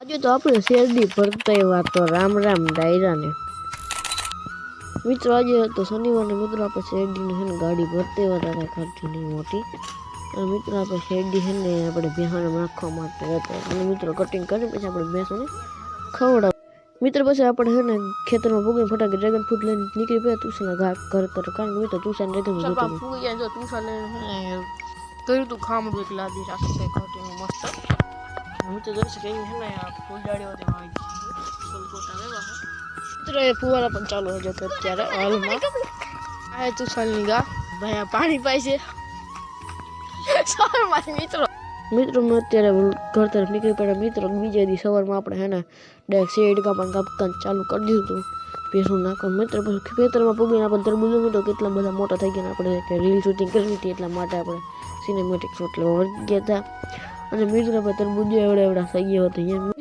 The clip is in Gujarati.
આજે તો આપણે શેરડી ભરતા એવા તો રામ રામ ડાયરા ને મિત્રો આજે તો શનિવારને મિત્રો આપણે શેરડીને છે ને ગાડી ભરતા એવા હતા ખર્ચની મોટી અને મિત્રો આપણે શેરડી છે ને આપણે ભેંસોને નાખવા માટે હતા અને મિત્રો કટિંગ કરી પછી આપણે ભેંસોને ખવડાવ મિત્રો પછી આપણે છે ને ખેતરમાં ભૂગીને ફટાકે ડ્રેગન ફ્રૂટ લઈને નીકળી પડ્યા તુસાના ઘા ઘર કારણ કે મિત્રો તુસા ડ્રેગન ફ્રૂટ ફૂગી જાય જો તુસા લઈને કર્યું તું ખામડું એક લાદી રાખે કટિંગ મસ્ત હું તો જોઈ શકે છે ને આ ફૂલડાળીઓ તેમાં ફૂલગોટા લેવા મિત્રો એ ફુવારા પણ ચાલુ હોય છે અત્યારે હાલમાં આ તુસાની ગા ભાઈ પાણી પાય છે સવારમાં મિત્રો મેં અત્યારે ઘર તરફ નીકળી પડ્યા મિત્રો બીજા દી સવારમાં આપણે હે ને ડાયરેક્ટ શેડ કાપવાનું ચાલુ કરી દીધું હતું ભેંસું નાખવાનું મિત્રો પછી ખેતરમાં પગીને આપણે તરબૂજો મિત્રો કેટલા બધા મોટા થઈ ગયા આપણે કે રીલ શૂટિંગ કરવી હતી એટલા માટે આપણે સિનેમેટિક શૂટ લેવા ગયા હતા અને મિત્રો આપણે તરબૂજો એવડા થઈ ગયા હતા